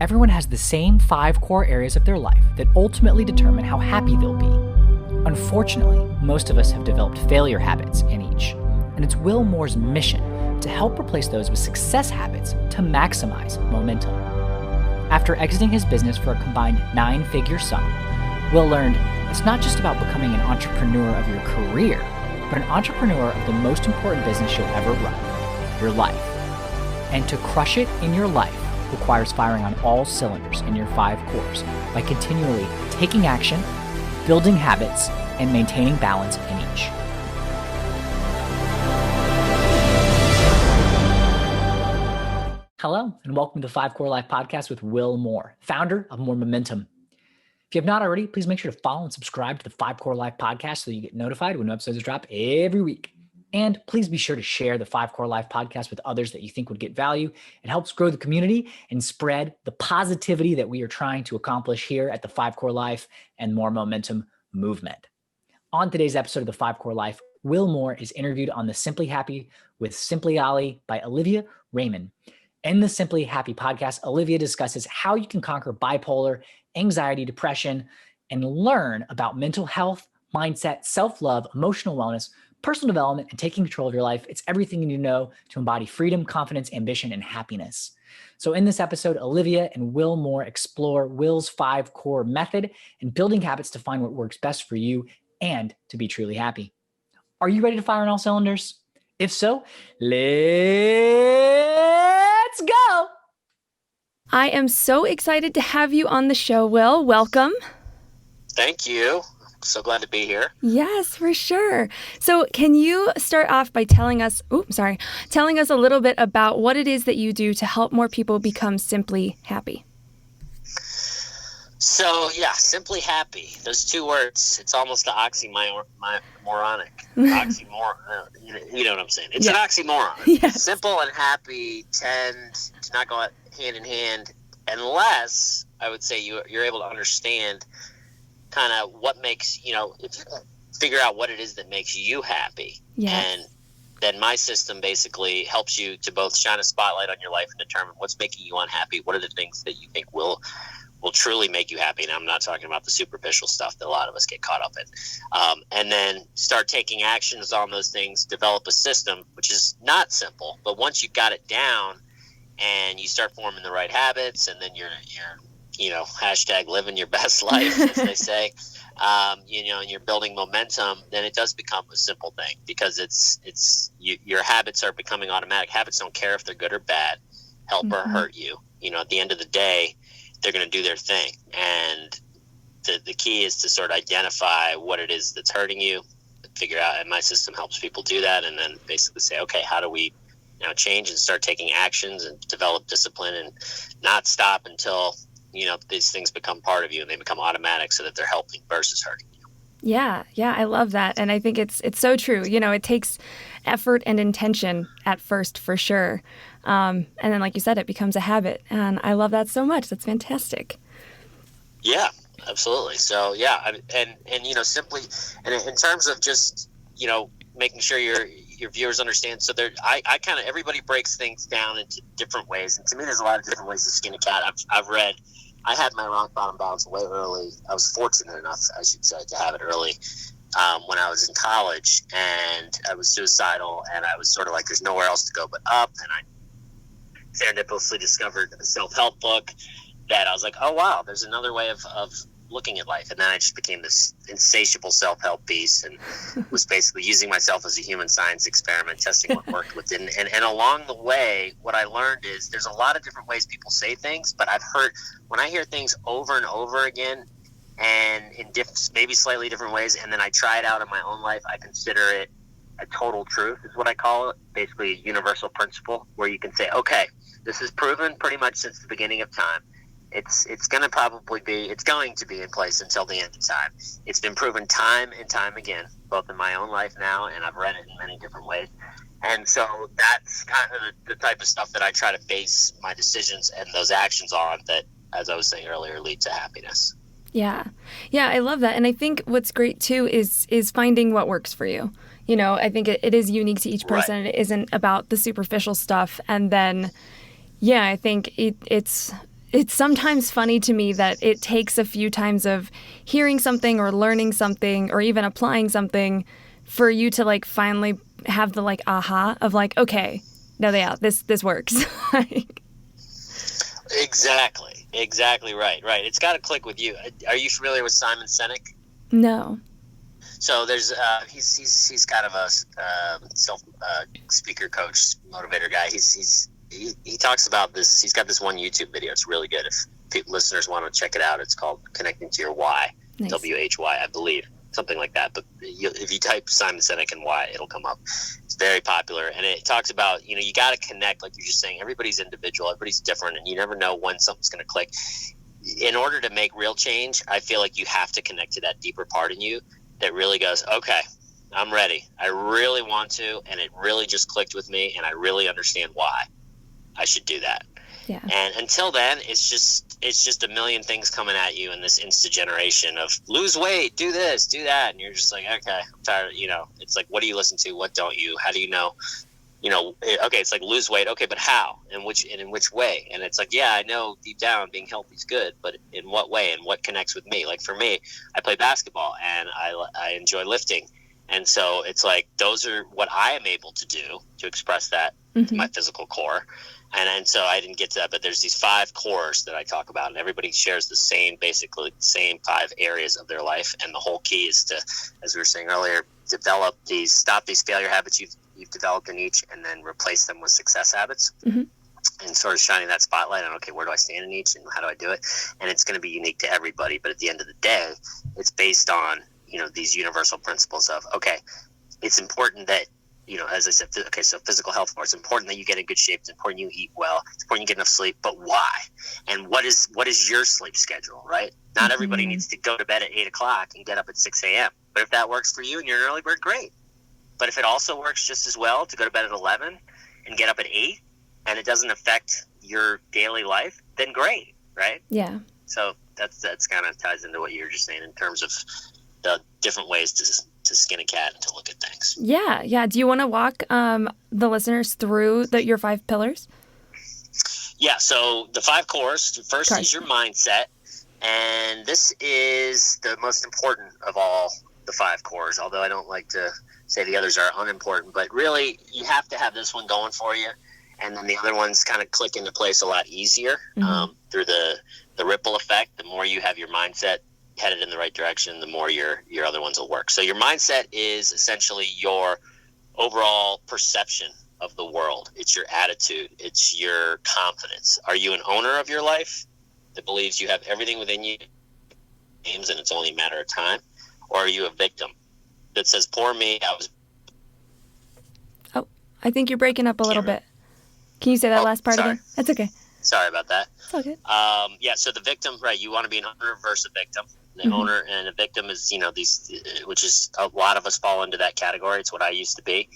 everyone has the same 5 core areas of their life that ultimately determine how happy they'll be. Unfortunately, most of us have developed failure habits in each, and it's Will Moore's mission to help replace those with success habits to maximize momentum. After exiting his business for a combined 9-figure sum, Will learned it's not just about becoming an entrepreneur of your career, but an entrepreneur of the most important business you'll ever run, your life. And to crush it in your life requires firing on all cylinders in your 5 cores by continually taking action, building habits, and maintaining balance in each. Hello, and welcome to the 5 Core Life Podcast with Will Moore, founder of More Momentum. If you have not already, please make sure to follow and subscribe to the 5 Core Life Podcast so you get notified when new episodes drop every week. And please be sure to share the 5 Core Life Podcast with others that you think would get value. It helps grow the community and spread the positivity that we are trying to accomplish here at the 5 Core Life and More Momentum movement. On today's episode of the 5 Core Life, Will Moore is interviewed on the Simply Happy with Simplyoli by Olivia Reiman. In the Simply Happy podcast, Olivia discusses how you can conquer bipolar, anxiety, depression, and learn about mental health, mindset, self-love, emotional wellness, personal development, and taking control of your life. It's everything you need to know to embody freedom, confidence, ambition, and happiness. So in this episode, Olivia and Will Moore explore Will's 5 core method and building habits to find what works best for you and to be truly happy. Are you ready to fire on all cylinders? If so, let's go. I am so excited to have you on the show, Will. Welcome. Thank you. So glad to be here. Yes, for sure. So can you start off by telling us a little bit about what it is that you do to help more people become simply happy? So yeah, simply happy. Those 2 words, it's almost an oxymoronic. Oxymoron. You know what I'm saying? It's an oxymoron. Yes. Simple and happy tend to not go hand in hand unless, I would say, you're able to understand kind of what makes, if you can figure out what it is that makes you happy. Yes. And then my system basically helps you to both shine a spotlight on your life and determine what's making you unhappy. What are the things that you think will truly make you happy? And I'm not talking about the superficial stuff that a lot of us get caught up in. And then start taking actions on those things, develop a system, which is not simple, but once you've got it down and you start forming the right habits, and then you're hashtag living your best life, as they say, and you're building momentum, then it does become a simple thing because your habits are becoming automatic. Habits don't care if they're good or bad, help or hurt you. At the end of the day, they're going to do their thing. And the key is to sort of identify what it is that's hurting you, figure out, and my system helps people do that, and then basically say, okay, how do we change and start taking actions and develop discipline and not stop until these things become part of you and they become automatic so that they're helping versus hurting you. Yeah, I love that. And I think it's so true. It takes effort and intention at first, for sure. And then, like you said, it becomes a habit. And I love that so much. That's fantastic. Yeah, absolutely. So, yeah. And simply, and in terms of just, making sure your viewers understand. So I kind of, everybody breaks things down into different ways. And to me, there's a lot of different ways to skin a cat. I've read, I had my rock bottom bounce way early. I was fortunate enough, I should say, to have it early when I was in college, and I was suicidal, and I was sort of like, there's nowhere else to go but up. And I serendipitously discovered a self-help book that I was like, oh, wow, there's another way of looking at life. And then I just became this insatiable self-help beast and was basically using myself as a human science experiment, testing what worked within. And along the way, what I learned is there's a lot of different ways people say things, but I've heard, when I hear things over and over again and in maybe slightly different ways, and then I try it out in my own life, I consider it a total truth is what I call it, basically a universal principle where you can say, okay, this is proven pretty much since the beginning of time. It's going to be in place until the end of time. It's been proven time and time again, both in my own life now, and I've read it in many different ways. And so that's kind of the type of stuff that I try to base my decisions and those actions on that, as I was saying earlier, lead to happiness. Yeah, I love that. And I think what's great too is finding what works for you. I think it is unique to each person. Right. It isn't about the superficial stuff. And then, I think it's it's sometimes funny to me that it takes a few times of hearing something or learning something or even applying something for you to like finally have the like aha of like, okay, no, yeah, this works. Exactly right. It's got to click with you. Are you familiar with Simon Sinek? No. So there's he's kind of a self speaker coach, motivator guy. He talks about this. He's got this one YouTube video. It's really good. If listeners want to check it out, it's called "Connecting to Your Why." Nice. WHY, I believe, something like that. But if you type Simon Sinek and why, it'll come up. It's very popular, and it talks about you got to connect, like you're just saying. Everybody's individual, everybody's different, and you never know when something's going to click. In order to make real change, I feel like you have to connect to that deeper part in you that really goes, okay, I'm ready. I really want to, and it really just clicked with me, and I really understand why I should do that. Yeah. And until then, it's just a million things coming at you in this instant generation of lose weight, do this, do that, and you're just like, okay, I'm tired. It's like, what do you listen to? What don't you? How do you know? Okay, it's like lose weight. Okay, but how? In which way? And it's like, yeah, I know deep down being healthy is good, but in what way and what connects with me? Like for me, I play basketball and I enjoy lifting. And so it's like, those are what I am able to do to express that to my physical core. And so I didn't get to that, but there's these 5 cores that I talk about, and everybody shares basically the same 5 areas of their life. And the whole key is to, as we were saying earlier, stop these failure habits you've developed in each, and then replace them with success habits. And sort of shining that spotlight on, okay, where do I stand in each and how do I do it? And it's going to be unique to everybody. But at the end of the day, it's based on, these universal principles of, okay, it's important that, as I said, okay, so physical health, it's important that you get in good shape. It's important you eat well. It's important you get enough sleep. But why? And what is your sleep schedule, right? Not everybody needs to go to bed at 8 o'clock and get up at 6 a.m. But if that works for you and you're an early bird, great. But if it also works just as well to go to bed at 11 and get up at 8, and it doesn't affect your daily life, then great, right? Yeah. So that's kind of ties into what you were just saying in terms of the different ways to skin a cat and to look at things. Yeah. Do you want to walk the listeners through your 5 pillars? Yeah, so the 5 cores. First is your mindset, and this is the most important of all the 5 cores, although I don't like to say the others are unimportant, but really you have to have this one going for you, and then the other ones kind of click into place a lot easier through the ripple effect. The more you have your mindset headed in the right direction, the more your other ones will work. So your mindset is essentially your overall perception of the world. It's your attitude. It's your confidence. Are you an owner of your life that believes you have everything within you and it's only a matter of time? Or are you a victim that says, poor me, I think you're breaking up a little bit. Can you say that last part again? That's okay. Sorry about that. It's all good. So the victim, right, you want to be an owner versus a victim. The owner and a victim is, which is a lot of us fall into that category. It's what I used to be.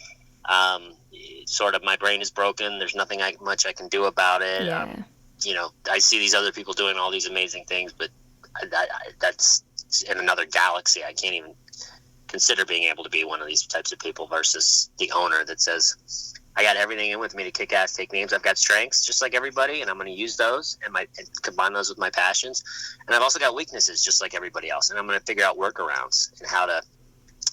Sort of my brain is broken. There's nothing much I can do about it. Yeah. I see these other people doing all these amazing things, but that's in another galaxy. I can't even consider being able to be one of these types of people versus the owner that says, I got everything in with me to kick ass, take names. I've got strengths just like everybody, and I'm going to use those and combine those with my passions. And I've also got weaknesses just like everybody else, and I'm going to figure out workarounds and how to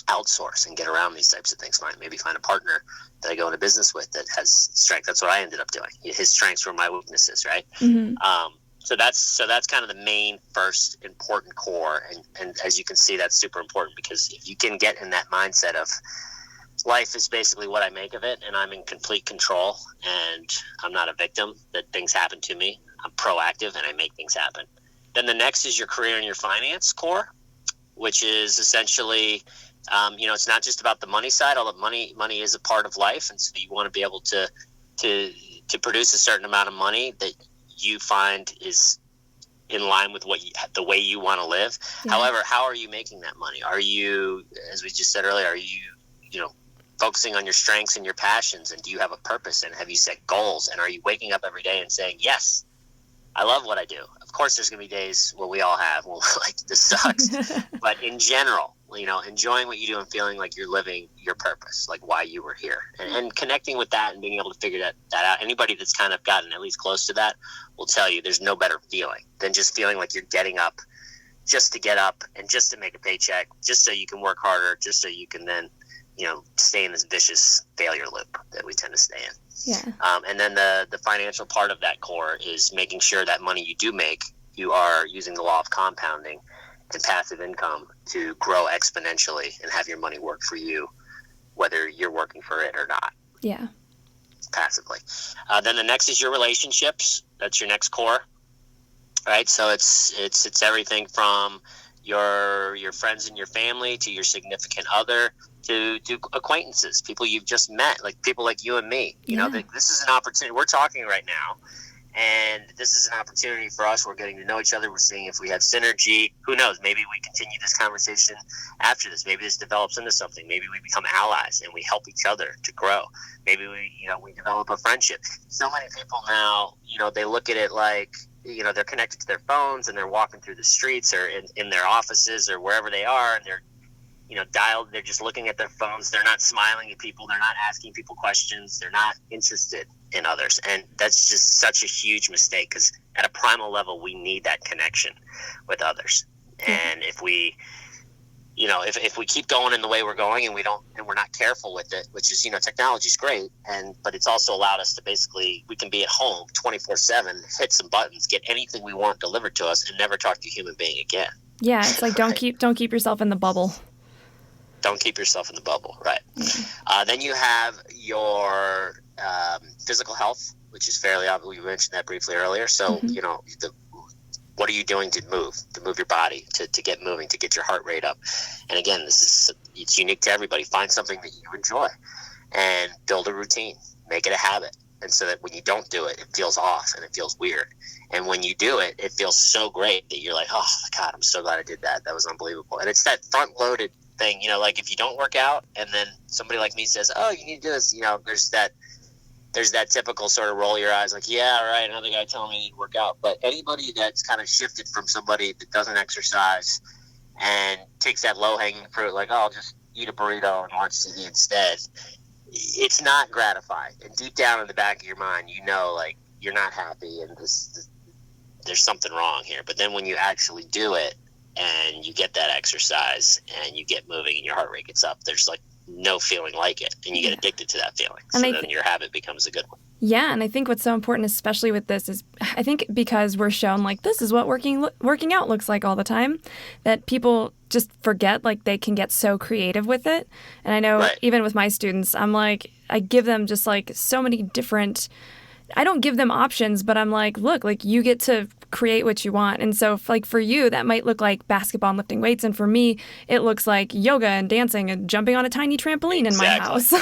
outsource and get around these types of things. Maybe find a partner that I go into business with that has strength. That's what I ended up doing. His strengths were my weaknesses, right? So that's kind of the main first important core, and as you can see, that's super important, because if you can get in that mindset of life is basically what I make of it, and I'm in complete control, and I'm not a victim that things happen to me. I'm proactive and I make things happen. Then the next is your career and your finance core, which is essentially, it's not just about the money side, although money is a part of life, and so you want to be able to produce a certain amount of money that you find is in line with the way you want to live. Yeah. However, how are you making that money? Are you, as we just said earlier, focusing on your strengths and your passions, and do you have a purpose, and have you set goals, and are you waking up every day and saying, yes, I love what I do? Of course there's going to be days where we all have, like, this sucks. But in general, enjoying what you do and feeling like you're living your purpose, like why you were here, and connecting with that and being able to figure that out. Anybody that's kind of gotten at least close to that will tell you there's no better feeling than just feeling like you're getting up just to get up and just to make a paycheck, just so you can work harder, just so you can then, stay in this vicious failure loop that we tend to stay in. Yeah. And then the financial part of that core is making sure that money you do make, you are using the law of compounding and passive income to grow exponentially and have your money work for you, whether you're working for it or not. Yeah. Passively. Then the next is your relationships. That's your next core. Right. So it's everything from your friends and your family to your significant other to acquaintances, people you've just met, like people like you and me. This is an opportunity. We're talking right now, and this is an opportunity for us. We're getting to know each other. We're seeing if we have synergy. Who knows? Maybe we continue this conversation after this. Maybe this develops into something. Maybe we become allies and we help each other to grow. Maybe we develop a friendship. So many people now, they look at it like, they're connected to their phones and they're walking through the streets or in their offices or wherever they are, and they're dialed. They're just looking at their phones. They're not smiling at people. They're not asking people questions. They're not interested in others. And that's just such a huge mistake, because at a primal level, we need that connection with others. And if we, if we keep going in the way we're going and we're not careful with it, which is, technology's great. But it's also allowed us to we can be at home 24/7, hit some buttons, get anything we want delivered to us, and never talk to a human being again. Yeah. It's like, don't keep yourself in the bubble. Don't keep yourself in the bubble, right? Then you have your physical health, which is fairly obvious. We mentioned that briefly earlier. So, what are you doing to move your body, to get moving, to get your heart rate up? And again, it's unique to everybody. Find something that you enjoy and build a routine. Make it a habit. And so that when you don't do it, it feels off and it feels weird. And when you do it, it feels so great that you're like, oh, God, I'm so glad I did that. That was unbelievable. And it's that front-loaded thing, like if you don't work out and then somebody like me says, oh, you need to do this, there's that typical sort of roll your eyes like, yeah, all right, another guy telling me I need to work out. But anybody that's kind of shifted from somebody that doesn't exercise and takes that low-hanging fruit, like, oh, I'll just eat a burrito and watch TV instead, it's not gratifying. And deep down in the back of your mind, like, you're not happy and there's something wrong here. But then when you actually do it, and you get that exercise and you get moving and your heart rate gets up, there's like no feeling like it, and you get addicted to that feeling. So then your habit becomes a good one. Yeah, and I think what's so important, especially with this, is I think because we're shown like this is what working out looks like all the time, that people just forget like they can get so creative with it. And I know even with my students, I'm like, I give them just like so many different, I don't give them options, but I'm like, look, like you get to create what you want. And so like for you, that might look like basketball and lifting weights. And for me, it looks like yoga and dancing and jumping on a tiny trampoline in my house.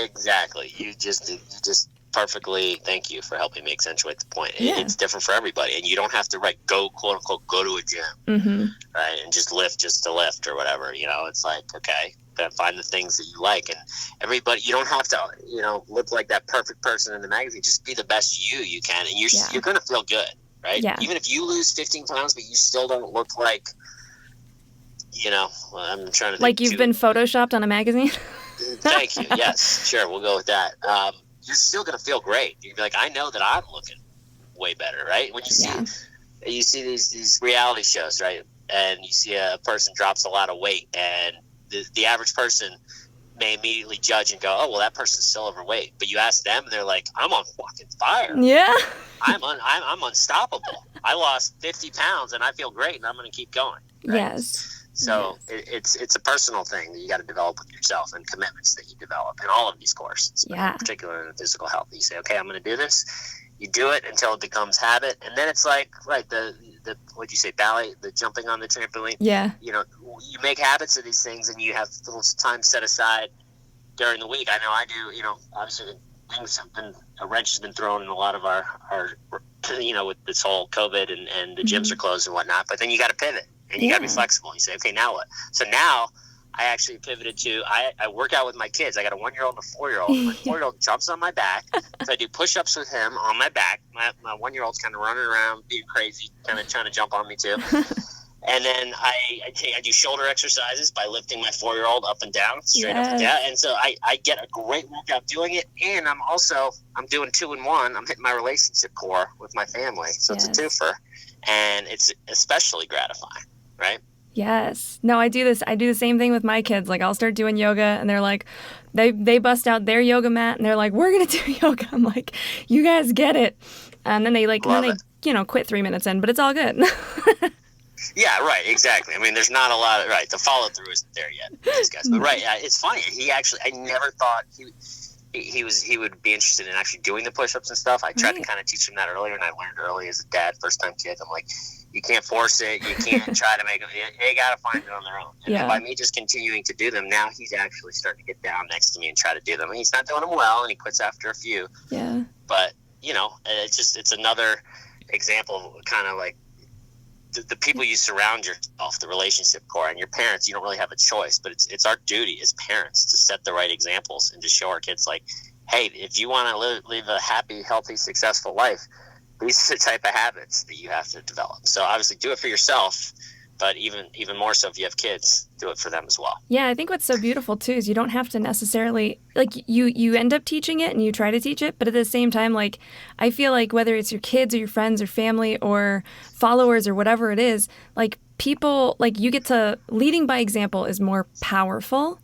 Exactly. You just perfectly, thank you for helping me accentuate the point. It's different for everybody. And you don't have to go, quote unquote, go to a gym, right? And just lift just to lift or whatever. It's like, okay, find the things that you like. And everybody, you don't have to, look like that perfect person in the magazine. Just be the best you can. And you're going to feel good, right? Yeah. Even if you lose 15 pounds, but you still don't look like, I'm trying to think like you've been photoshopped on a magazine. Thank you. Yes, sure. We'll go with that. You're still going to feel great. You're like, I know that I'm looking way better, right? When you see these reality shows, right? And you see a person drops a lot of weight, and the average person may immediately judge and go, oh, well, that person's still overweight. But you ask them, and they're like, I'm on fucking fire. Yeah. I'm unstoppable. I lost 50 pounds, and I feel great, and I'm going to keep going. Right? Yes. So it's a personal thing that you got to develop with yourself, and commitments that you develop in all of these courses, particularly in physical health. You say, okay, I'm going to do this. You do it until it becomes habit, and then it's like, the what'd you say, ballet, the jumping on the trampoline? Yeah. You make habits of these things, and you have little time set aside during the week. I know I do. Obviously a wrench has been thrown in a lot of our with this whole COVID and the gyms are closed and whatnot. But then you got to pivot. And you got to be flexible. You say, okay, now what? So now I actually pivoted to, I work out with my kids. I got a 1-year-old and a 4-year-old. My 4-year-old jumps on my back. So I do push-ups with him on my back. My 1-year-old's kind of running around, being crazy, kind of trying to jump on me too. And then I do shoulder exercises by lifting my 4-year-old up and down, straight up and down. And so I get a great workout doing it. And I'm doing 2-in-1. I'm hitting my relationship core with my family. So it's a twofer. And it's especially gratifying, right? Yes. No, I do this. I do the same thing with my kids. Like I'll start doing yoga and they're like, they bust out their yoga mat and they're like, we're going to do yoga. I'm like, you guys get it. And then they quit 3 minutes in, but it's all good. Yeah, right, exactly. I mean, there's not a lot of, the follow-through isn't there yet, these guys. But it's funny. I never thought he would be interested in actually doing the push-ups and stuff. I tried to kind of teach him that earlier, and I learned early as a dad, first-time kid. I'm like, you can't force it. You can't try to make them. They got to find it on their own. And by me just continuing to do them, now he's actually starting to get down next to me and try to do them. And he's not doing them well, and he quits after a few. Yeah. But, it's another example of kind of like, the people you surround yourself, the relationship core, and your parents, you don't really have a choice, but it's our duty as parents to set the right examples and to show our kids like, hey, if you want to live a happy, healthy, successful life, these are the type of habits that you have to develop. So obviously do it for yourself, but even more so if you have kids, do it for them as well. Yeah, I think what's so beautiful too is you don't have to necessarily, like you end up teaching it and you try to teach it, but at the same time, like I feel like whether it's your kids or your friends or family or followers or whatever it is, like people, like you get to, leading by example is more powerful,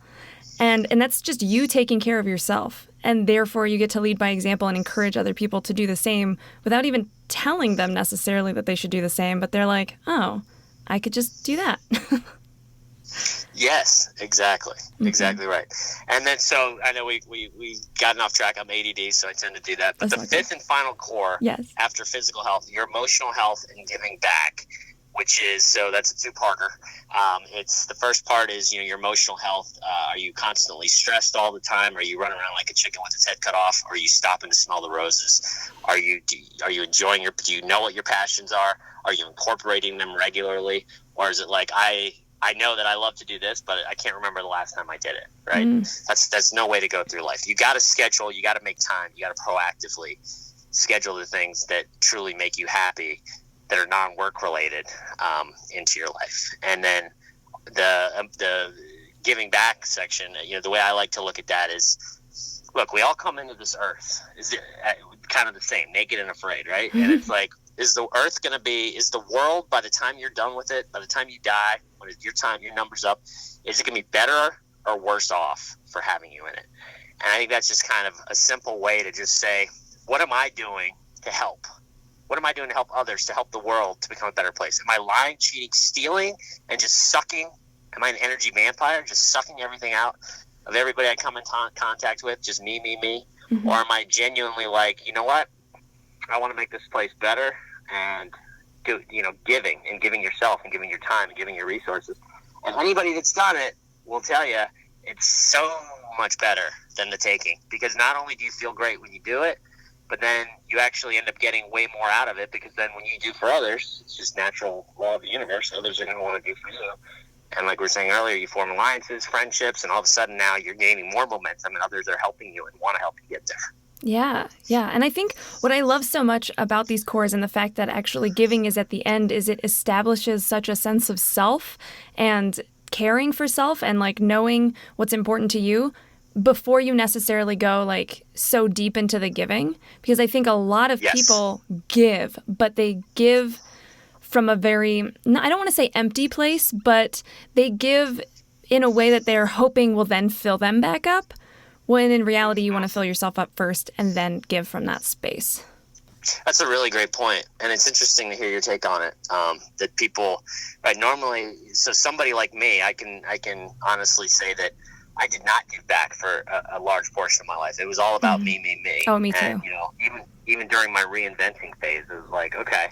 and that's just you taking care of yourself. And therefore you get to lead by example and encourage other people to do the same without even telling them necessarily that they should do the same, but they're like, oh, I could just do that. Yes, exactly. Mm-hmm. Exactly right. And then, so I know we gotten off track. I'm ADD, so I tend to do that. But the fifth and final core, after physical health, your emotional health and giving back, which is, so that's a two-parter. It's the first part is, your emotional health. Are you constantly stressed all the time? Are you running around like a chicken with its head cut off? Are you stopping to smell the roses? Are you enjoying do you know what your passions are? Are you incorporating them regularly? Or is it like, I know that I love to do this, but I can't remember the last time I did it, right? That's no way to go through life. You got to schedule, you got to make time, you got to proactively schedule the things that truly make you happy, that are non-work related, into your life. And then the giving back section, the way I like to look at that is, look, we all come into this earth is kind of the same, naked and afraid, right? And it's like, is the earth going to be, is the world, by the time you're done with it, by the time you die, when your number's up, is it going to be better or worse off for having you in it? And I think that's just kind of a simple way to just say, what am I doing to help? What am I doing to help others, to help the world to become a better place? Am I lying, cheating, stealing, and just sucking? Am I an energy vampire, just sucking everything out of everybody I come in contact with, just me? Mm-hmm. Or am I genuinely like, you know what? I want to make this place better, and giving yourself and giving your time and giving your resources. And anybody that's done it will tell you it's so much better than the taking, because not only do you feel great when you do it, but then you actually end up getting way more out of it, because then when you do for others, it's just natural law of the universe. Others are going to want to do for you. And like we were saying earlier, you form alliances, friendships, and all of a sudden now you're gaining more momentum, and others are helping you and want to help you get there. Yeah. And I think what I love so much about these cores and the fact that actually giving is at the end is it establishes such a sense of self and caring for self and like knowing what's important to you before you necessarily go like so deep into the giving. Because I think a lot of people give, but they give from a very, I don't want to say empty place, but they give in a way that they're hoping will then fill them back up. When in reality, you want to fill yourself up first and then give from that space. That's a really great point. And it's interesting to hear your take on it. That people, right, normally, so somebody like me, I can honestly say that I did not give back for a large portion of my life. It was all about me. Oh, me too. And, even during my reinventing phase, it was like, okay,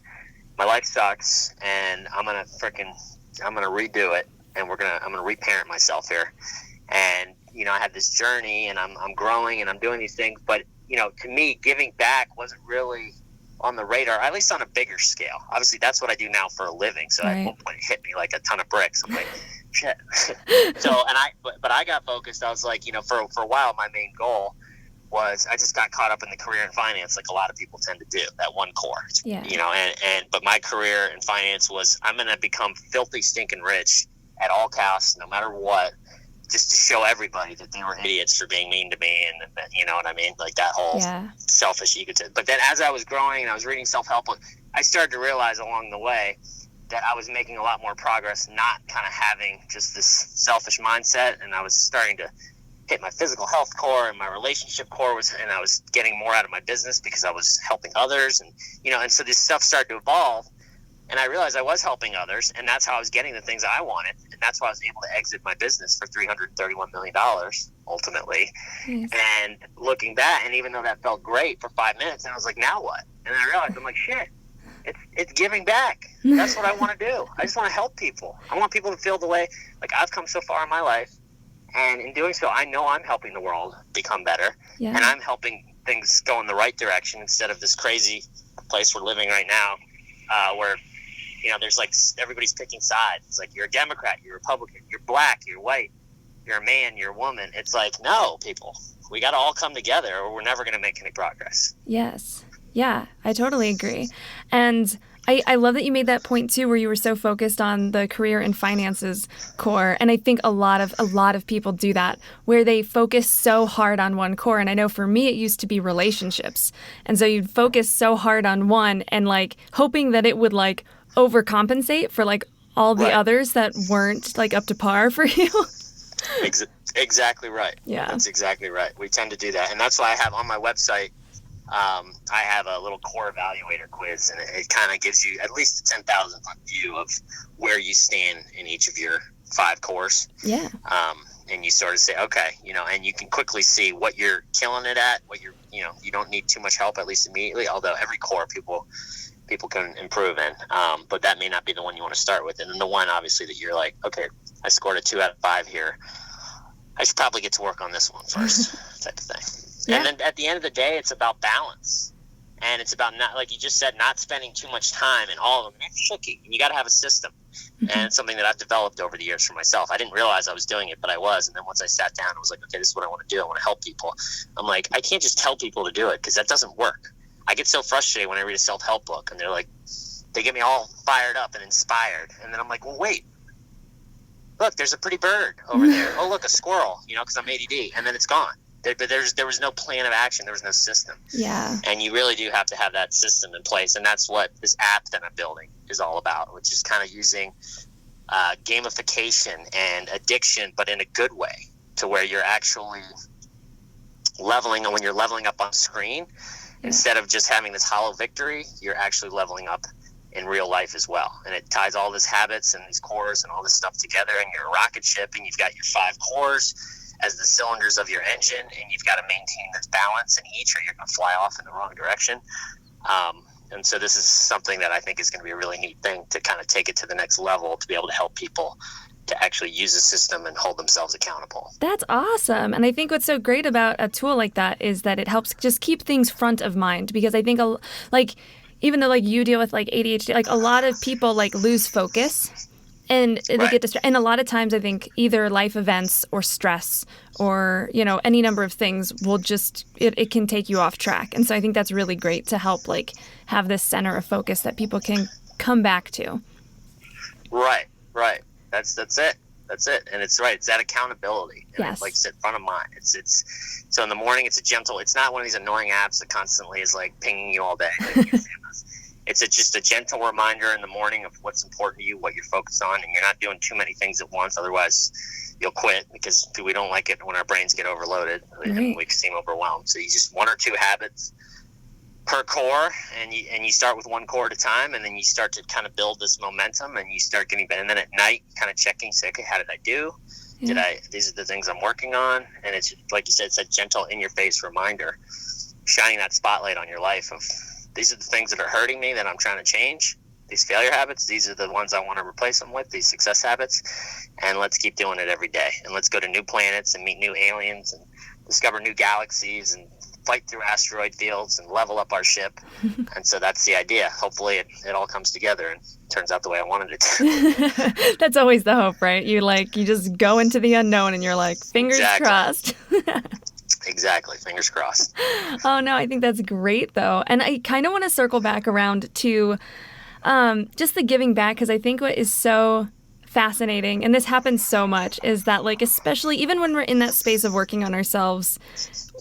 my life sucks and I'm going to redo it, and I'm going to reparent myself here. And I had this journey, and I'm growing, and I'm doing these things. But, to me, giving back wasn't really on the radar, at least on a bigger scale. Obviously, that's what I do now for a living. So at one point, it hit me like a ton of bricks. I'm like, shit. But I got focused. I was like, for a while, my main goal was I just got caught up in the career and finance like a lot of people tend to do, that one core. Yeah. You know, but my career in finance was I'm going to become filthy stinking rich at all costs, no matter what, just to show everybody that they were idiots for being mean to me, and you know what I mean? Like that whole selfish egotism. But then as I was growing and I was reading self-help books, I started to realize along the way that I was making a lot more progress, not kind of having just this selfish mindset, and I was starting to hit my physical health core, and my relationship core and I was getting more out of my business because I was helping others, and you know, and so this stuff started to evolve, and I realized I was helping others, and that's how I was getting the things I wanted, and that's why I was able to exit my business for $331 million ultimately. Nice. And looking back, and even though that felt great for 5 minutes, and I was like, now what? And I realized, I'm like, shit, it's giving back. That's what I want to do. I just want to help people. I want people to feel the way, like I've come so far in my life, and in doing so, I know I'm helping the world become better, and I'm helping things go in the right direction instead of this crazy place we're living right now, where, you know, there's like everybody's picking sides. It's like, you're a Democrat, you're a Republican, you're black, you're white, you're a man, you're a woman. It's like, no, people, we got to all come together or we're never going to make any progress. Yes. Yeah, I totally agree. And I love that you made that point too, where you were so focused on the career and finances core. And I think a lot of people do that, where they focus so hard on one core. And I know for me, it used to be relationships. And so you'd focus so hard on one and like hoping that it would like overcompensate for like all the others that weren't like up to par for you. Exactly right. Yeah. That's exactly right. We tend to do that. And that's why I have on my website, I have a little core evaluator quiz, and it kind of gives you at least a 10,000 foot view of where you stand in each of your 5 cores. Yeah. And you sort of say, okay, you know, and you can quickly see what you're killing it at, what you're, you know, you don't need too much help, at least immediately, although every core people can improve in, but that may not be the one you want to start with. And then the one, obviously, that you're like, okay, I scored a 2 out of 5 here, I should probably get to work on this one first, type of thing. Yeah. And then at the end of the day, it's about balance. And it's about, not, like you just said, not spending too much time in all of them. It's tricky. You got to have a system. And it's something that I've developed over the years for myself. I didn't realize I was doing it, but I was. And then once I sat down, I was like, okay, this is what I want to do. I want to help people. I'm like, I can't just tell people to do it because that doesn't work. I get so frustrated when I read a self-help book and they're like, they get me all fired up and inspired. And then I'm like, well, wait, look, there's a pretty bird over there. Oh, look, a squirrel, you know, because I'm ADD. And then it's gone. But there was no plan of action. There was no system. Yeah. And you really do have to have that system in place. And that's what this app that I'm building is all about, which is kind of using gamification and addiction, but in a good way, to where you're actually leveling. And when you're leveling up on screen, instead of just having this hollow victory, you're actually leveling up in real life as well. And it ties all these habits and these cores and all this stuff together. And you're a rocket ship, and you've got your 5 cores as the cylinders of your engine, and you've got to maintain this balance in each, or you're going to fly off in the wrong direction. And so this is something that I think is going to be a really neat thing to kind of take it to the next level, to be able to help people to actually use the system and hold themselves accountable. That's awesome. And I think what's so great about a tool like that is that it helps just keep things front of mind, because I think like, even though like you deal with like ADHD, like a lot of people like lose focus. And they get distracted. And a lot of times I think either life events or stress or, you know, any number of things will just, it can take you off track. And so I think that's really great to help like have this center of focus that people can come back to. Right. That's it. And it's right. It's that accountability. And yes. It's like sit front of mind. It's so in the morning, it's it's not one of these annoying apps that constantly is like pinging you all day. It's just a gentle reminder in the morning of what's important to you, what you're focused on, and you're not doing too many things at once. Otherwise, you'll quit, because we don't like it when our brains get overloaded and we seem overwhelmed. So you just 1 or 2 habits per core, and you start with 1 core at a time, and then you start to kind of build this momentum, and you start getting better. And then at night, kind of checking, say, okay, how did I do? These are the things I'm working on. And it's like you said, it's a gentle in-your-face reminder, shining that spotlight on your life of, these are the things that are hurting me that I'm trying to change. These failure habits, these are the ones I want to replace them with, these success habits. And let's keep doing it every day. And let's go to new planets and meet new aliens and discover new galaxies and fight through asteroid fields and level up our ship. And so that's the idea. Hopefully it all comes together and turns out the way I wanted it to. That's always the hope, right? You just go into the unknown and you're like, fingers crossed. Exactly. Fingers crossed. Oh, no, I think that's great, though. And I kind of want to circle back around to just the giving back, because I think what is so fascinating, and this happens so much, is that, like, especially even when we're in that space of working on ourselves,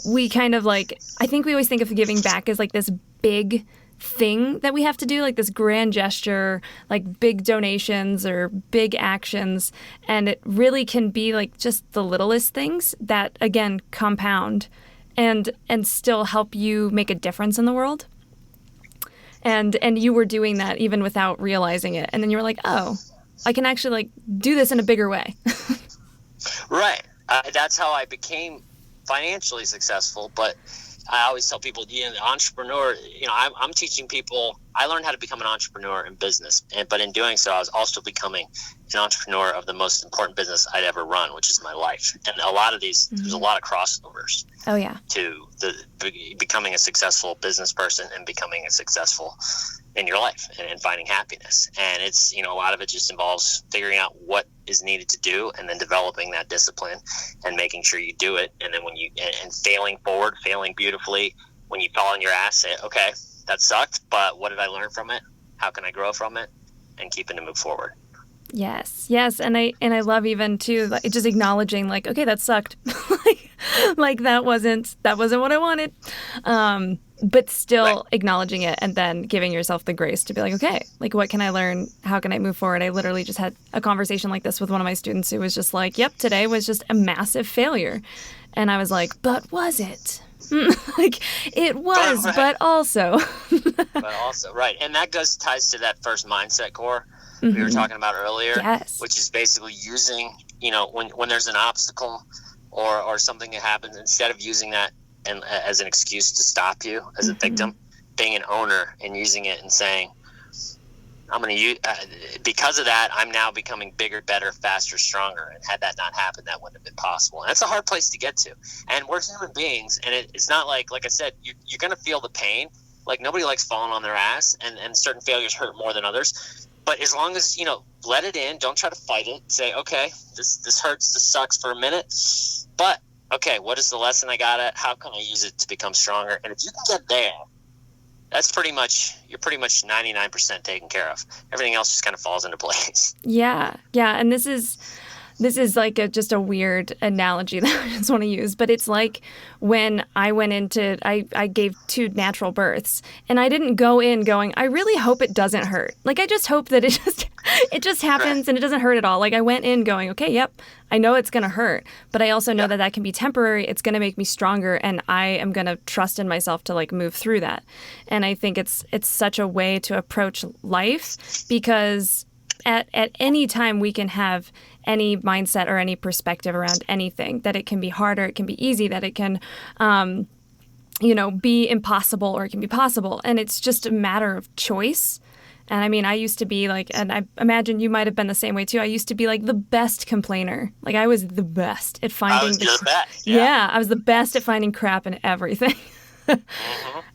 we kind of like, I think we always think of giving back as like this big thing that we have to do, like this grand gesture, like big donations or big actions. And it really can be like just the littlest things that, again, compound and still help you make a difference in the world. And you were doing that even without realizing it. And then you were like, oh, I can actually like do this in a bigger way. Right. That's how I became financially successful. But I always tell people, the entrepreneur, I'm teaching people. I learned how to become an entrepreneur in business, but in doing so, I was also becoming an entrepreneur of the most important business I'd ever run, which is my life. And a lot of these, there's a lot of crossovers. Oh yeah. To becoming a successful business person and becoming a successful in your life and finding happiness. And it's, a lot of it just involves figuring out what is needed to do and then developing that discipline and making sure you do it. And then and failing forward, failing beautifully, when you fall on your ass, say, okay, that sucked, but what did I learn from it? How can I grow from it? And keeping to move forward. Yes. And I love even too, like, just acknowledging like, okay, that sucked. like that wasn't what I wanted. But still acknowledging it and then giving yourself the grace to be like, okay, like what can I learn? How can I move forward? I literally just had a conversation like this with one of my students who was just like, yep, today was just a massive failure. And I was like, but was it? Like it was, but also. But also, right. And that ties to that first mindset core we were talking about earlier, which is basically using, when there's an obstacle or something that happens, instead of using that and as an excuse to stop you as a victim, being an owner and using it and saying, I'm going to use, because of that, I'm now becoming bigger, better, faster, stronger. And had that not happened, that wouldn't have been possible. And that's a hard place to get to. And we're human beings. And it's not like I said, you're going to feel the pain. Like nobody likes falling on their ass, and certain failures hurt more than others. But as long as, let it in, don't try to fight it. Say, okay, this hurts, this sucks for a minute. But, okay, what is the lesson I got at? How can I use it to become stronger? And if you can get there, you're pretty much 99% taken care of. Everything else just kind of falls into place. Yeah. And this is like just a weird analogy that I just want to use, but it's like when I went into, I gave 2 natural births, and I didn't go in going, I really hope it doesn't hurt. Like, I just hope that it just happens and it doesn't hurt at all. Like, I went in going, okay, yep, I know it's going to hurt, but I also know that can be temporary. It's going to make me stronger, and I am going to trust in myself to like move through that. And I think it's such a way to approach life, because at any time we can have any mindset or any perspective around anything, that it can be hard or it can be easy, that it can, be impossible or it can be possible. And it's just a matter of choice. And I mean, I used to be like, and I imagine you might have been the same way too. I used to be like the best complainer. Like I was the best at finding the best. Yeah, I was the best at finding crap in everything.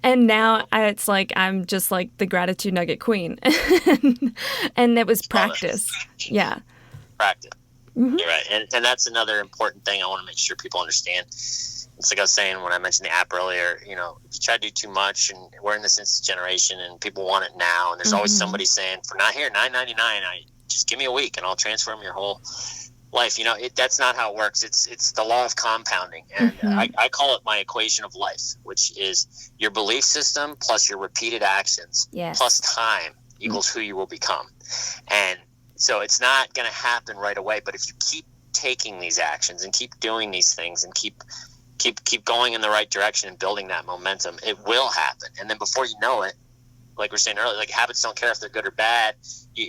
And now it's like I'm just like the gratitude nugget queen. And it was practice. Yeah. Practice. You're right. And that's another important thing I want to make sure people understand. It's like I was saying when I mentioned the app earlier, if you try to do too much, and we're in this instant generation and people want it now, and there's always somebody saying, for not here, $9.99, just give me a week and I'll transform your whole life. That's not how it works. It's the law of compounding. And I call it my equation of life, which is your belief system plus your repeated actions plus time equals who you will become. And so it's not going to happen right away, but if you keep taking these actions and keep doing these things and keep going in the right direction and building that momentum, it will happen. And then before you know it, like we were saying earlier, like habits don't care if they're good or bad.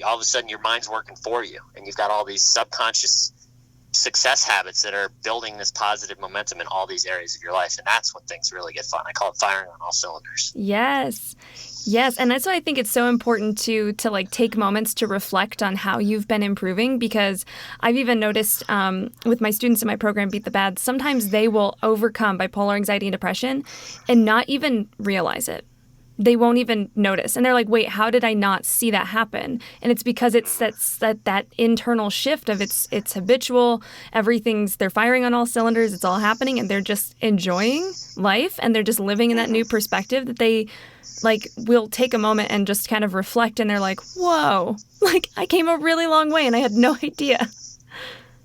All of a sudden your mind's working for you, and you've got all these subconscious success habits that are building this positive momentum in all these areas of your life. And that's when things really get fun. I call it firing on all cylinders. Yes. And that's why I think it's so important to like take moments to reflect on how you've been improving, because I've even noticed with my students in my program, Beat the Bad, sometimes they will overcome bipolar anxiety and depression and not even realize it. they won't even notice. And they're like, wait, how did I not see that happen? And it's because it's that internal shift of it's habitual. They're firing on all cylinders. It's all happening, and they're just enjoying life, and they're just living in that new perspective that they like will take a moment and just kind of reflect, and they're like, whoa, like I came a really long way and I had no idea.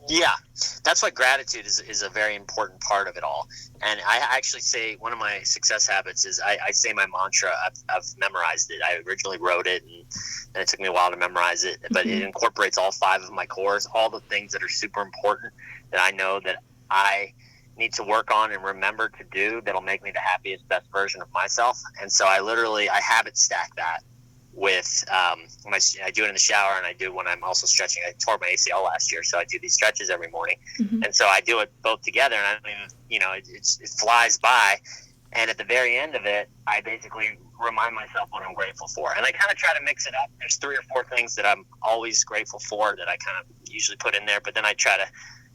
Yeah, that's why gratitude is a very important part of it all. And I actually say one of my success habits is I say my mantra. I've memorized it. I originally wrote it, and it took me a while to memorize it. But it incorporates all 5 of my cores, all the things that are super important that I know that I need to work on and remember to do that'll make me the happiest, best version of myself. And so I habit stack that with I do it in the shower, and I do when I'm also stretching. I tore my ACL last year, so I do these stretches every morning. And so I do it both together, and I don't even, it flies by. And at the very end of it, I basically remind myself what I'm grateful for. And I kind of try to mix it up. There's 3 or 4 things that I'm always grateful for that I kind of usually put in there, but then I try to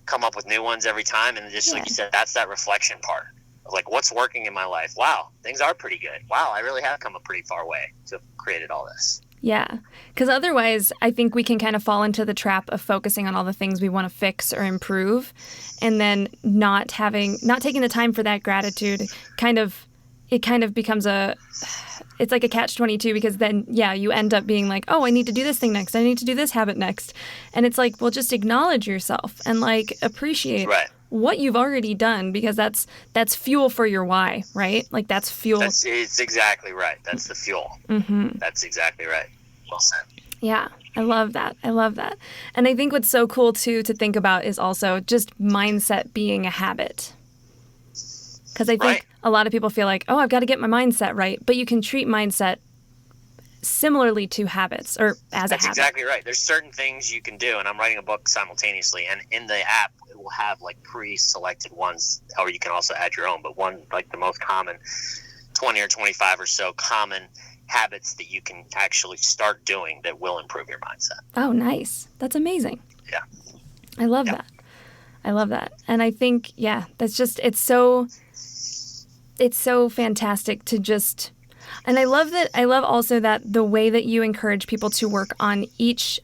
come up with new ones every time. And just like you said, that's that reflection part. Like, what's working in my life? Wow, things are pretty good. Wow, I really have come a pretty far way to have created all this. Yeah, because otherwise I think we can kind of fall into the trap of focusing on all the things we want to fix or improve, and then not taking the time for that gratitude. It kind of becomes it's like a catch-22, because then, you end up being like, oh, I need to do this thing next. I need to do this habit next. And it's like, well, just acknowledge yourself and like appreciate what you've already done, because that's fuel for your why, right? Like that's fuel. It's exactly right. That's the fuel. That's exactly right. Well said. Yeah, I love that. And I think what's so cool too to think about is also just mindset being a habit. Because I think a lot of people feel like, oh, I've got to get my mindset right. But you can treat mindset similarly to habits, or as a habit. That's exactly right. There's certain things you can do, and I'm writing a book simultaneously, and in the app it will have like pre-selected ones, or you can also add your own, but one, like the most common 20 or 25 or so common habits that you can actually start doing that will improve your mindset. Oh, nice. That's amazing. Yeah. I love that. I love that. And I think, that's just, it's so fantastic to just, and I love also that the way that you encourage people to work on each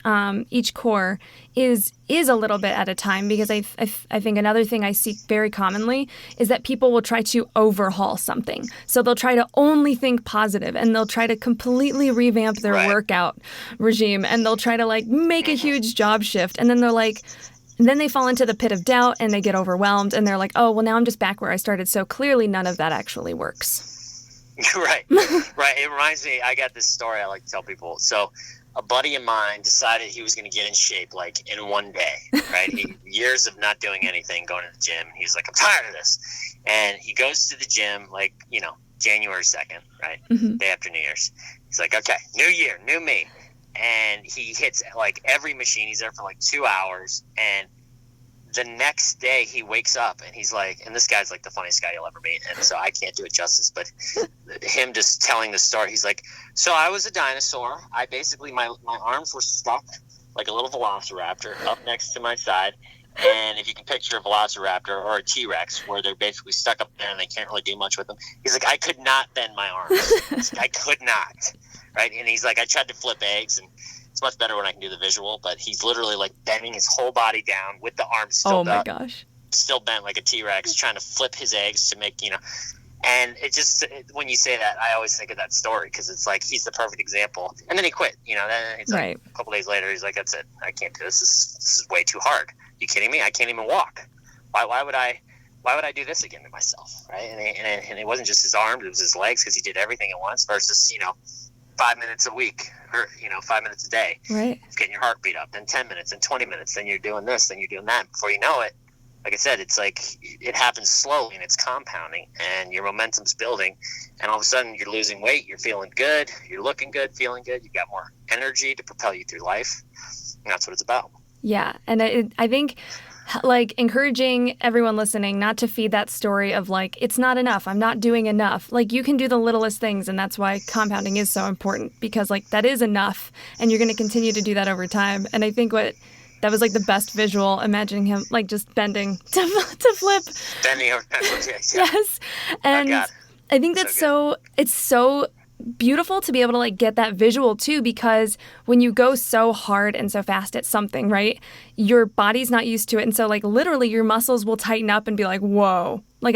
core is a little bit at a time, because I think another thing I see very commonly is that people will try to overhaul something. So they'll try to only think positive, and they'll try to completely revamp their workout regime, and they'll try to like make a huge job shift, and then they're like, and then they fall into the pit of doubt and they get overwhelmed, and they're like, oh, well, now I'm just back where I started. So clearly none of that actually works. Right. It reminds me, I got this story I like to tell people. So a buddy of mine decided he was going to get in shape like in one day, right? Years of not doing anything, going to the gym. He's like, I'm tired of this. And he goes to the gym like, January 2nd, right? Day after New Year's. He's like, okay, new year, new me. And he hits like every machine. He's there for like 2 hours. And the next day he wakes up and he's like, and this guy's like the funniest guy you'll ever meet. And so I can't do it justice, but him just telling the story, he's like, so I was a dinosaur. I basically, my arms were stuck like a little velociraptor up next to my side. And if you can picture a velociraptor or a T-Rex where they're basically stuck up there and they can't really do much with them. He's like, I could not bend my arms. I could not. Right. And he's like, I tried to flip eggs, and it's much better when I can do the visual, but he's literally like bending his whole body down with the arms still bent, still bent like a T-Rex, trying to flip his eggs to make, and it just, when you say that, I always think of that story, because it's like, he's the perfect example. And then he quit, then he's like, a couple days later, he's like, that's it. I can't do this. This is way too hard. You kidding me? I can't even walk. Why would I do this again to myself? Right. And it wasn't just his arms, it was his legs, because he did everything at once versus, 5 minutes a week, or 5 minutes a day. Right. It's getting your heart beat up. Then 10 minutes, then 20 minutes. Then you're doing this. Then you're doing that. Before you know it, like I said, it's like it happens slowly, and it's compounding, and your momentum's building. And all of a sudden, you're losing weight. You're feeling good. You're looking good, feeling good. You got more energy to propel you through life. And that's what it's about. Yeah, and I think, like, encouraging everyone listening not to feed that story of like, it's not enough, I'm not doing enough. Like, you can do the littlest things, and that's why compounding is so important, because like that is enough, and you're going to continue to do that over time. And I think that was like the best visual, imagining him like just bending to flip. Bending over, yes. Yes. And I think that's it's so beautiful to be able to like get that visual too, because when you go so hard and so fast at something, right, your body's not used to it. And so like literally your muscles will tighten up and be like, whoa, like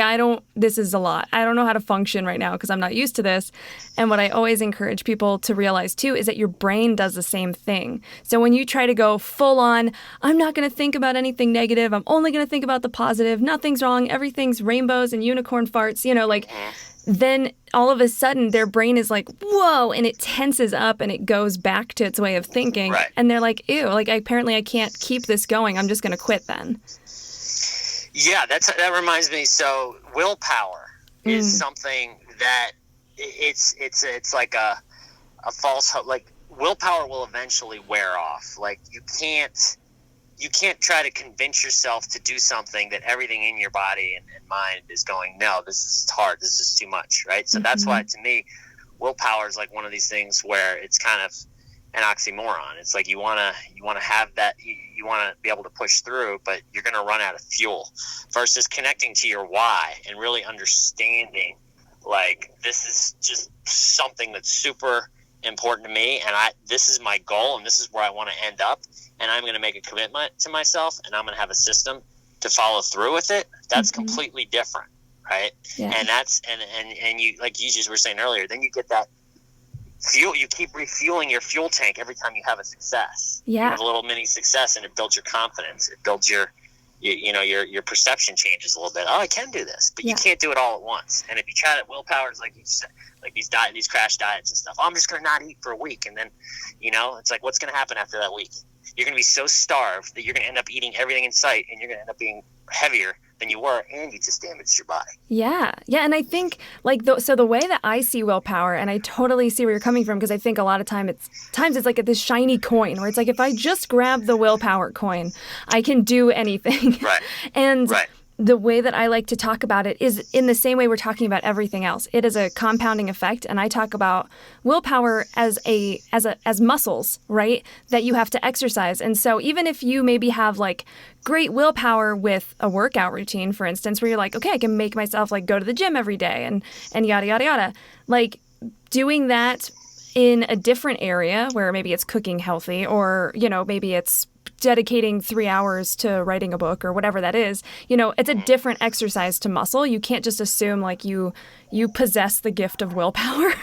this is a lot. I don't know how to function right now because I'm not used to this. And what I always encourage people to realize too is that your brain does the same thing. So when you try to go full on, I'm not going to think about anything negative. I'm only going to think about the positive. Nothing's wrong. Everything's rainbows and unicorn farts, like then all of a sudden their brain is like, whoa, and it tenses up and it goes back to its way of thinking. Right. And they're like, ew, like apparently I can't keep this going. I'm just going to quit then. Yeah, that reminds me. So willpower is something that it's like a false hope. Like willpower will eventually wear off. Like you can't try to convince yourself to do something that everything in your body and mind is going, no, this is hard. This is too much. Right. So that's why to me, willpower is like one of these things where it's kind of an oxymoron. It's like you want to have that, you want to be able to push through, but you're going to run out of fuel versus connecting to your why and really understanding like this is just something that's super important to me and this is my goal and this is where I want to end up and I'm going to make a commitment to myself and I'm going to have a system to follow through with it. That's completely different, right? Yeah. And that's and you, like you just were saying earlier, then you get that fuel. You keep refueling your fuel tank every time you have a success. Yeah, you have a little mini success, and it builds your confidence. It builds your perception changes a little bit. Oh, I can do this, but you can't do it all at once. And if you try to, willpower is like you said, like these crash diets and stuff. Oh, I'm just going to not eat for a week, and then it's like what's going to happen after that week? You're going to be so starved that you're going to end up eating everything in sight, and you're going to end up being heavier than you were, and you just damaged your body. Yeah. And I think like so the way that I see willpower, and I totally see where you're coming from, because I think a lot of times it's like this shiny coin where it's like if I just grab the willpower coin, I can do anything. Right. And the way that I like to talk about it is in the same way we're talking about everything else. It is a compounding effect, and I talk about willpower as muscles, right? That you have to exercise. And so even if you maybe have like great willpower with a workout routine, for instance, where you're like, okay, I can make myself like go to the gym every day and yada yada yada, like doing that in a different area where maybe it's cooking healthy or maybe it's dedicating 3 hours to writing a book or whatever that is, it's a different exercise to muscle. You can't just assume like you possess the gift of willpower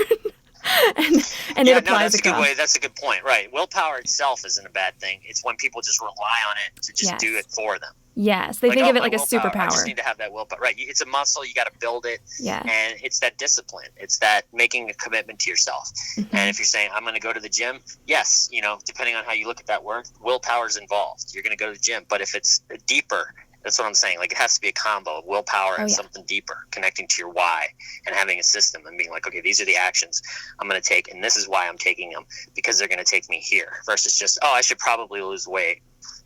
and it applies across. That's a good point. Right. Willpower itself isn't a bad thing. It's when people just rely on it to just do it for them. Yes, they think of it like a superpower. I just need to have that willpower. Right, it's a muscle. You got to build it. Yeah, and it's that discipline. It's that making a commitment to yourself. Mm-hmm. And if you're saying I'm going to go to the gym, yes, depending on how you look at that word, willpower's involved. You're going to go to the gym, but if it's deeper, that's what I'm saying. Like it has to be a combo of willpower and something deeper, connecting to your why and having a system and being like, okay, these are the actions I'm going to take, and this is why I'm taking them because they're going to take me here. Versus just I should probably lose weight,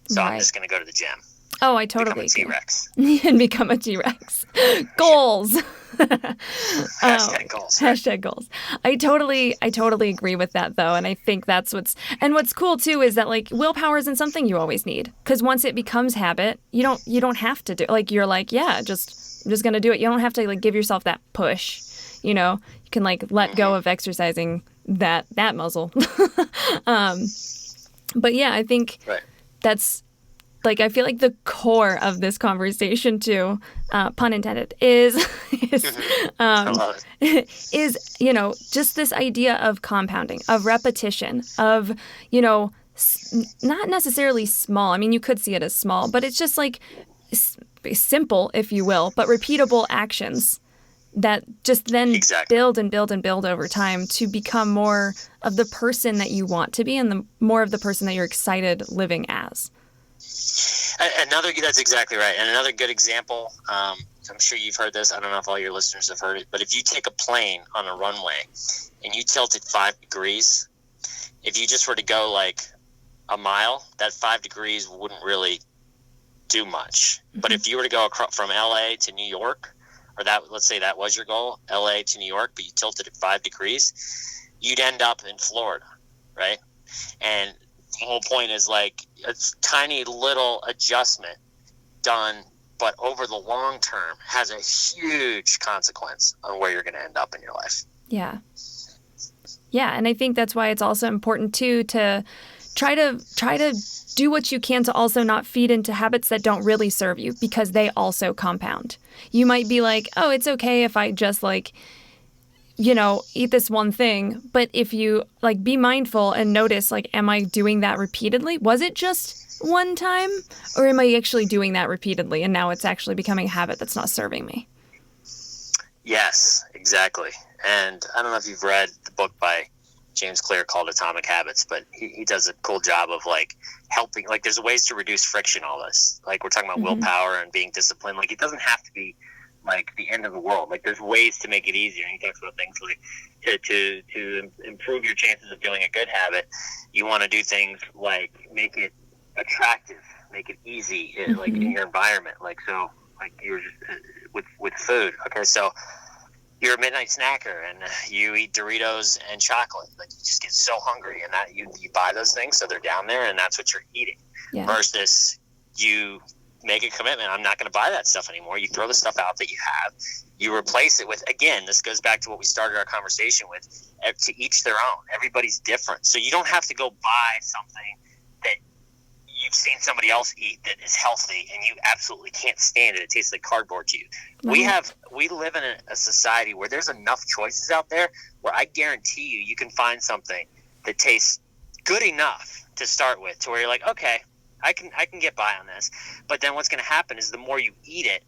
so I'm just going to go to the gym. Oh, I totally become a T-Rex. And become a T-Rex. Goals. Hashtag goals. Right? Hashtag goals. I totally agree with that though, and I think that's what's cool too is that like willpower isn't something you always need, because once it becomes habit, you don't have to do like you're like I'm just gonna do it. You don't have to like give yourself that push. You can like let go of exercising that muscle. But yeah, I think that's. Like, I feel like the core of this conversation, too, pun intended, is just this idea of compounding, of repetition, of, not necessarily small. I mean, you could see it as small, but it's just like simple, if you will, but repeatable actions that just then build and build and build over time to become more of the person that you want to be and more of the person that you're excited living as. That's exactly right. And another good example, I'm sure you've heard this. I don't know if all your listeners have heard it, but if you take a plane on a runway and you tilt it 5 degrees, if you just were to go like a mile, that 5 degrees wouldn't really do much. Mm-hmm. But if you were to go from LA to New York, or let's say that was your goal, LA to New York, but you tilted it 5 degrees, you'd end up in Florida, right? And the whole point is like a tiny little adjustment done, but over the long term has a huge consequence on where you're going to end up in your life. Yeah. Yeah, and I think that's why it's also important too to try to do what you can to also not feed into habits that don't really serve you, because they also compound. You might be like, oh, it's okay if I just like, eat this one thing. But if you like be mindful and notice, like, am I doing that repeatedly? Was it just one time? Or am I actually doing that repeatedly? And now it's actually becoming a habit that's not serving me. Yes, exactly. And I don't know if you've read the book by James Clear called Atomic Habits, but he does a cool job of like helping, like there's ways to reduce friction, all this. Like we're talking about willpower and being disciplined. Like it doesn't have to be like the end of the world. Like there's ways to make it easier. And he talks about things like to improve your chances of doing a good habit. You want to do things like make it attractive, make it easy, like in your environment. Like, so like you're just with food. Okay. So you're a midnight snacker and you eat Doritos and chocolate. Like you just get so hungry, and that you buy those things, so they're down there, and that's what you're eating. Yeah. Versus you make a commitment. I'm not going to buy that stuff anymore. You throw the stuff out that you have. You replace it with, again, this goes back to what we started our conversation with, to each their own. Everybody's different. So you don't have to go buy something that you've seen somebody else eat that is healthy and you absolutely can't stand it. It tastes like cardboard to you. We live in a society where there's enough choices out there where I guarantee you can find something that tastes good enough to start with, to where you're like, okay, I can get by on this. But then what's going to happen is the more you eat it,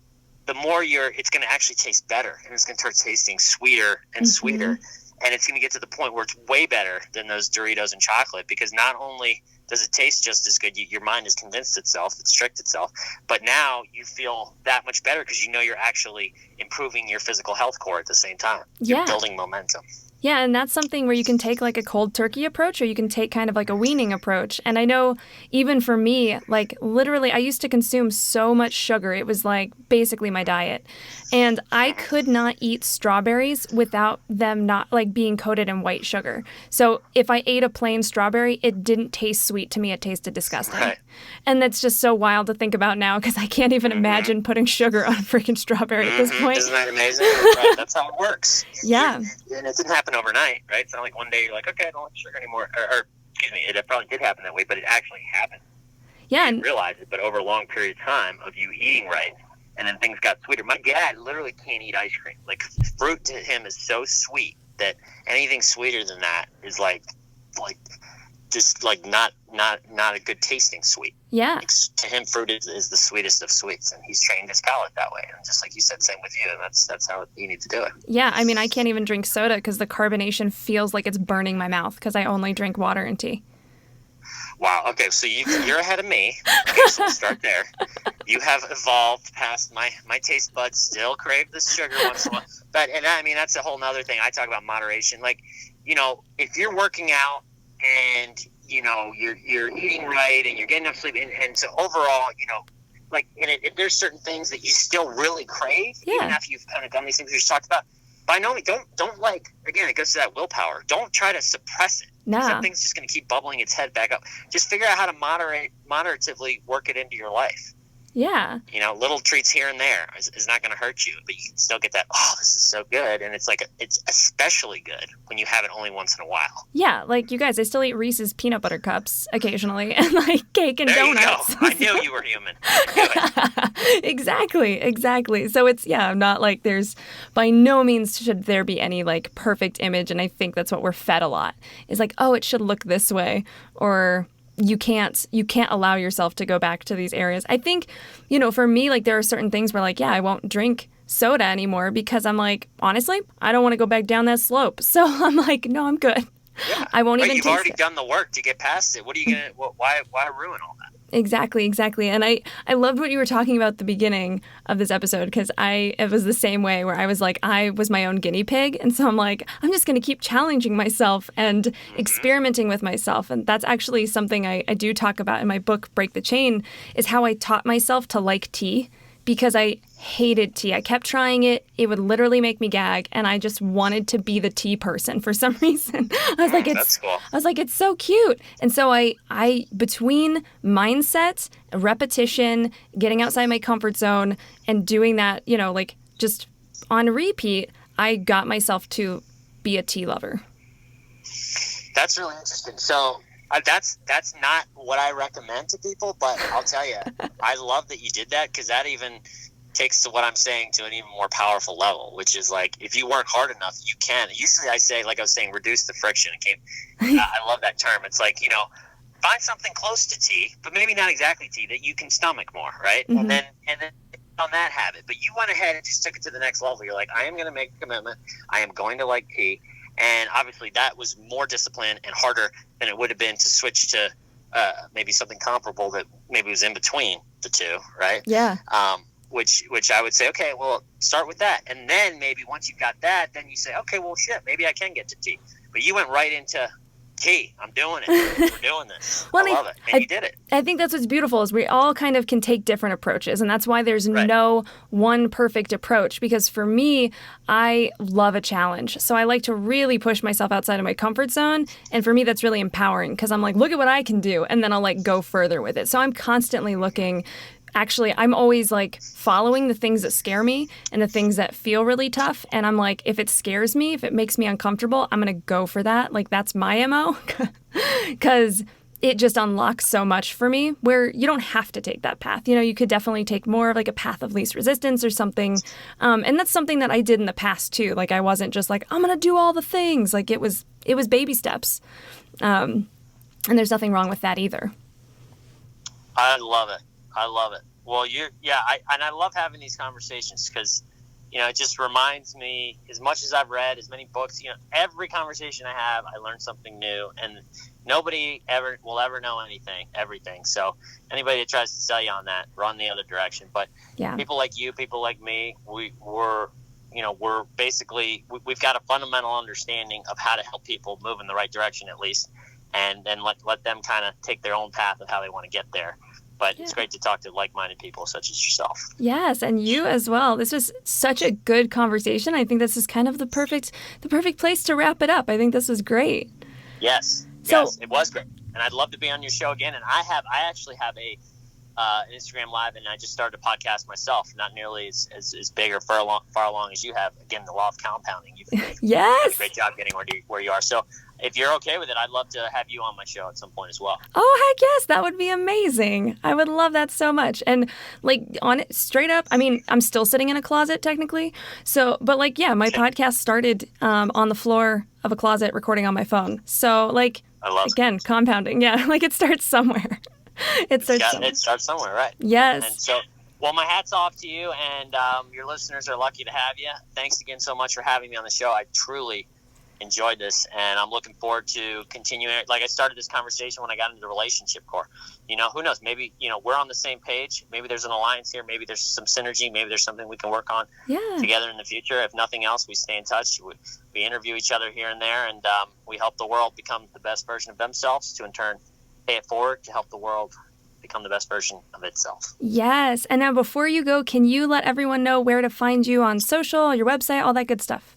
the more it's going to actually taste better, and it's going to start tasting sweeter and sweeter. And it's going to get to the point where it's way better than those Doritos and chocolate, because not only does it taste just as good, your mind has convinced itself, it's tricked itself, but now you feel that much better because you know you're actually improving your physical health core at the same time. You're building momentum. Yeah, and that's something where you can take like a cold turkey approach, or you can take kind of like a weaning approach. And I know even for me, like literally I used to consume so much sugar. It was like basically my diet. And I could not eat strawberries without them not like being coated in white sugar. So if I ate a plain strawberry, it didn't taste sweet to me. It tasted disgusting. Right. And that's just so wild to think about now, because I can't even imagine putting sugar on a freaking strawberry at this point. Isn't that amazing? Right. That's how it works. Yeah. And it didn't happen overnight, right? It's not like one day you're like, okay, I don't want sugar anymore. Or excuse me, it probably did happen that way, but it actually happened. Yeah. You didn't realize it, but over a long period of time of you eating right, and then things got sweeter. My dad literally can't eat ice cream. Like fruit to him is so sweet that anything sweeter than that is like just like not a good tasting sweet. Yeah. Like, to him, fruit is the sweetest of sweets, and he's trained his palate that way. And just like you said, same with you. And that's how you need to do it. Yeah, I mean, I can't even drink soda because the carbonation feels like it's burning my mouth, because I only drink water and tea. Wow. Okay, so you're ahead of me. Okay, so we'll start there. You have evolved past my taste buds. Still crave the sugar once in a while, and I mean that's a whole nother thing. I talk about moderation. Like, if you're working out and you're eating right and you're getting enough sleep, and so overall, like, and if there's certain things that you still really crave, even after you've kind of done these things we just talked about, by no means, don't like, again, it goes to that willpower. Don't try to suppress it. No. Something's just going to keep bubbling its head back up. Just figure out how to moderatively work it into your life. Yeah. Little treats here and there is not going to hurt you, but you can still get that, oh, this is so good. And it's like, it's especially good when you have it only once in a while. Yeah. Like you guys, I still eat Reese's peanut butter cups occasionally, and like cake and there donuts. You go. I knew you were human. Exactly. So it's, not like there's, by no means should there be any like perfect image. And I think that's what we're fed a lot, is like, oh, it should look this way, or you can't allow yourself to go back to these areas. I think, for me, like there are certain things where like, I won't drink soda anymore because I'm like, honestly, I don't want to go back down that slope. So I'm like, no, I'm good. Yeah. I won't even taste it. You've already done the work to get past it. What are you going to, why ruin all that? Exactly. And I loved what you were talking about at the beginning of this episode, because it was the same way, where I was like, I was my own guinea pig. And so I'm like, I'm just going to keep challenging myself and experimenting with myself. And that's actually something I do talk about in my book, Break the Chain, is how I taught myself to like tea, because I hated tea. I kept trying it. It would literally make me gag, and I just wanted to be the tea person for some reason. I was like, that's cool. I was like, it's so cute. And so I between mindset, repetition, getting outside my comfort zone, and doing that, like just on repeat, I got myself to be a tea lover. That's really interesting. So that's not what I recommend to people, but I'll tell you, I love that you did that, because that even takes to what I'm saying to an even more powerful level, which is like, if you work hard enough, you can. Usually I say, like I was saying, reduce the friction. I love that term. It's like, find something close to tea, but maybe not exactly tea, that you can stomach more, right? Mm-hmm. And then on that habit. But you went ahead and just took it to the next level. You're like, I am going to make a commitment. I am going to like tea. And obviously that was more discipline and harder than it would have been to switch to maybe something comparable that maybe was in between the two, right? Yeah. Which I would say, okay, well, start with that. And then maybe once you got that, then you say, okay, well, shit, maybe I can get to tea. But you went right into tea. I'm doing it. We're doing this. Well, I love it. And you did it. I think that's what's beautiful, is we all kind of can take different approaches. And that's why there's Right. no one perfect approach. Because for me, I love a challenge. So I like to really push myself outside of my comfort zone. And for me, that's really empowering, because I'm like, look at what I can do. And then I'll like go further with it. So I'm constantly looking. Actually, I'm always like following the things that scare me and the things that feel really tough. And I'm like, if it scares me, if it makes me uncomfortable, I'm going to go for that. Like, that's my MO, because it just unlocks so much for me, where you don't have to take that path. You could definitely take more of like a path of least resistance or something. And that's something that I did in the past too. Like, I wasn't just like, I'm going to do all the things. Like, it was baby steps. And there's nothing wrong with that either. I love it. Well, I love having these conversations, because, it just reminds me, as much as I've read, as many books, every conversation I have, I learn something new, and nobody will ever know everything. So anybody that tries to sell you on that, run the other direction. But Yeah. People like you, people like me, we're basically, we've got a fundamental understanding of how to help people move in the right direction, at least, and then let them kind of take their own path of how they want to get there. But It's great to talk to like-minded people such as yourself. Yes, and you as well. This was such a good conversation. I think this is kind of the perfect place to wrap it up. I think this was great. Yes, So- yes, it was great, and I'd love to be on your show again. And I actually have an Instagram Live, and I just started a podcast myself. Not nearly as big or far along as you have. Again, the law of compounding. You've done Yes. a great job getting where you are. So, if you're okay with it, I'd love to have you on my show at some point as well. Oh, heck yes. That would be amazing. I would love that so much. And like, on it straight up, I mean, I'm still sitting in a closet technically. So, but like, yeah, my podcast started on the floor of a closet recording on my phone. So like, I love again, compounding. Yeah. Like, it starts somewhere. It starts somewhere, right? Yes. And so, well, my hat's off to you, and your listeners are lucky to have you. Thanks again so much for having me on the show. I truly enjoyed this, and I'm looking forward to continuing it. Like, I started this conversation when I got into the relationship core. Who knows? Maybe, we're on the same page. Maybe there's an alliance here. Maybe there's some synergy. Maybe there's something we can work on together in the future. If nothing else, we stay in touch. We interview each other here and there, and we help the world become the best version of themselves, to in turn pay it forward to help the world become the best version of itself. Yes. And now, before you go, can you let everyone know where to find you on social, your website, all that good stuff?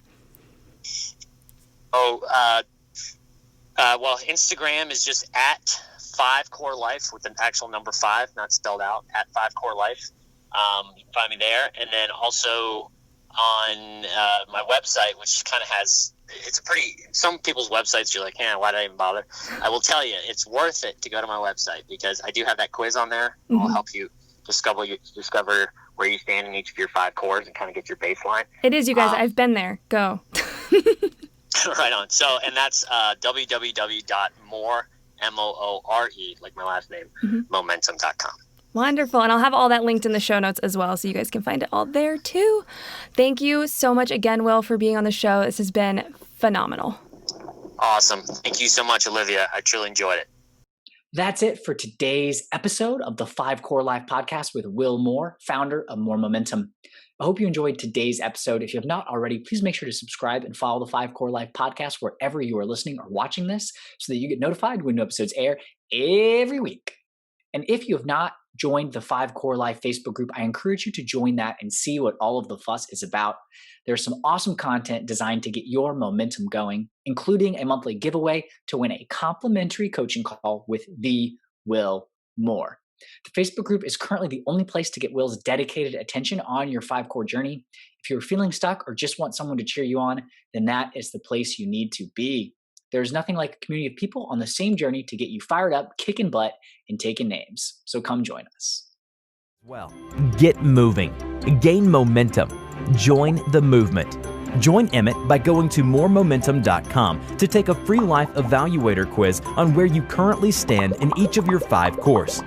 Well, Instagram is just at 5Core Life, with an actual number 5, not spelled out, at 5Core Life. You can find me there. And then also on my website, which kind of has, some people's websites, you're like, why did I even bother? I will tell you, it's worth it to go to my website, because I do have that quiz on there. Mm-hmm. I'll help you discover where you stand in each of your 5 cores and kind of get your baseline. It is, you guys. I've been there. Go. Right on. So, and that's www.more, Moore, like my last name, momentum.com. Wonderful. And I'll have all that linked in the show notes as well, so you guys can find it all there too. Thank you so much again, Will, for being on the show. This has been phenomenal. Awesome. Thank you so much, Olivia. I truly enjoyed it. That's it for today's episode of the 5 Core Life podcast with Will Moore, founder of More Momentum. I hope you enjoyed today's episode. If you have not already, please make sure to subscribe and follow the 5 Core Life podcast wherever you are listening or watching this, so that you get notified when new episodes air every week. And if you have not joined the 5 Core Life Facebook group, I encourage you to join that and see what all of the fuss is about. There's some awesome content designed to get your momentum going, including a monthly giveaway to win a complimentary coaching call with the Will Moore. The Facebook group is currently the only place to get Will's dedicated attention on your 5 core journey. If you're feeling stuck or just want someone to cheer you on, then that is the place you need to be. There's nothing like a community of people on the same journey to get you fired up, kicking butt, and taking names. So come join us. Well, get moving, gain momentum, join the movement. Join Emmett by going to moremomentum.com to take a free life evaluator quiz on where you currently stand in each of your 5 courses.